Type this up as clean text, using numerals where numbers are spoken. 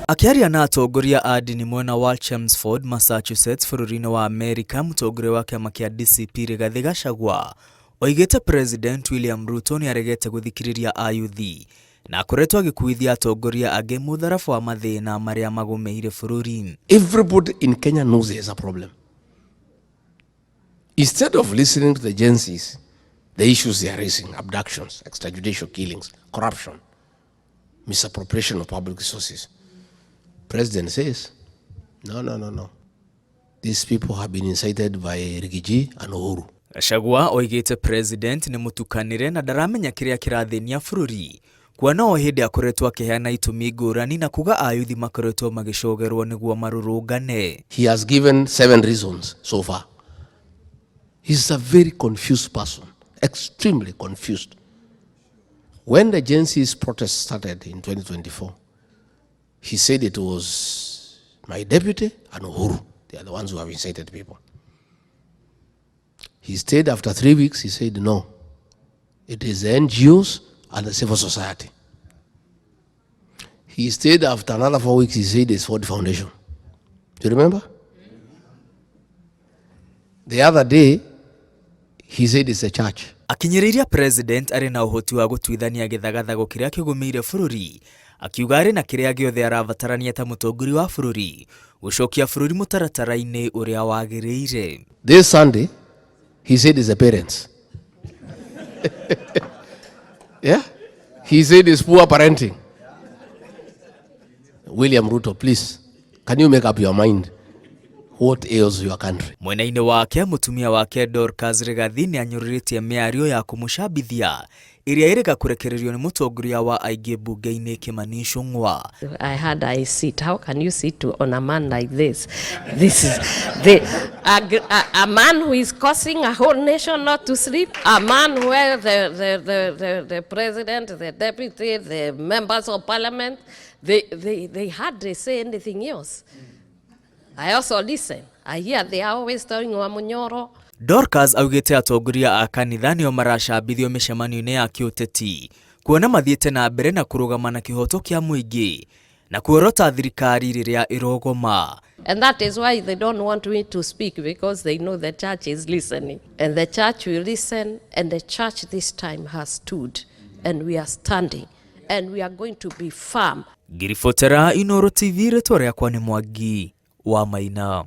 Akiaria na atongoria a ndini mwena wa Chelmsford, Massachusetts, bũrũri-inĩ wa Amerika, mũtongoria wa kĩama kĩa DCP Rigathi Gachagua oigĩte President William Ruto nĩ aregete gũthikĩrĩria ayuthi na akoretwo agĩkuithia atongoria angĩ mũtharabu wa mathĩna marĩa magũmĩire bũrũri. Everybody in Kenya knows there's a problem. Instead of listening to the agencies, the issues they are raising, abductions, extrajudicial killings, corruption, misappropriation of public resources, President says, no. These people have been incited by Rigiji and Uhuru. Gachagua oigĩte President nĩ mũtukanĩre na ndaramenya kĩrĩa kĩrathĩnia bũrũri. Kuona o hĩndĩ akoretwo akĩheana itũmi ngũrani na kuga ayuthi makoretwo magĩcogerwo nĩguo marũrũngane. He has given 7 reasons so far. He's a very confused person, extremely confused. When the agency's protest started in 2024, he said it was my deputy and Uhuru. They are the ones who have incited people. He stayed after 3 weeks, he said no. It is the NGOs and the civil society. He stayed after another 4 weeks, he said it's for the foundation. Do you remember? The other day, he said it's a church. Akinyĩrĩria President arĩ na ũhoti wa gũtuithania gĩthagathago kĩrĩa kĩgũmĩire bũrũri, akiuga arĩ na kĩrĩa gĩothe arabatarania ta mũtongoria wa bũrũri gũcokia bũrũri mũtaratara-inĩ ũrĩa wagĩrĩire. This Sunday, he said it's the parents. Yeah? He said it's poor parenting. William Ruto, please, can you make up your mind? What ails your country? Mwena-inĩ wake, mũtumia wake Dorcas Rigathi nĩ anyũrĩrĩtie mĩario ya kũmũcambithia ĩrĩa ĩrĩga kũrekererio nĩ mũtongoria wa aingĩ bunge-inĩ Kimani Ichung'wa. I had I sit. How can you sit on a man like this? This is a man who is causing a whole nation not to sleep. A man where the president, the deputy, the members of parliament, they hardly say anything else. I also listen. I hear they are always telling Wamunyoro. Dorcas augĩte atongoria a kanitha nĩo maracambithio mĩcemanio-inĩ ya kĩũteti kuona mathiĩte na mbere na kũrũgama na kĩhoto kĩa mũingĩ na kuorota thirikari rĩrĩa ĩrogoma. And that is why they don't want me to speak, because they know the church is listening. And the church will listen, and the church this time has stood. And we are standing. And we are going to be firm. Ngiribotera Inooro TV, rĩtwa rĩakwa nĩ Mwangi wa Maina.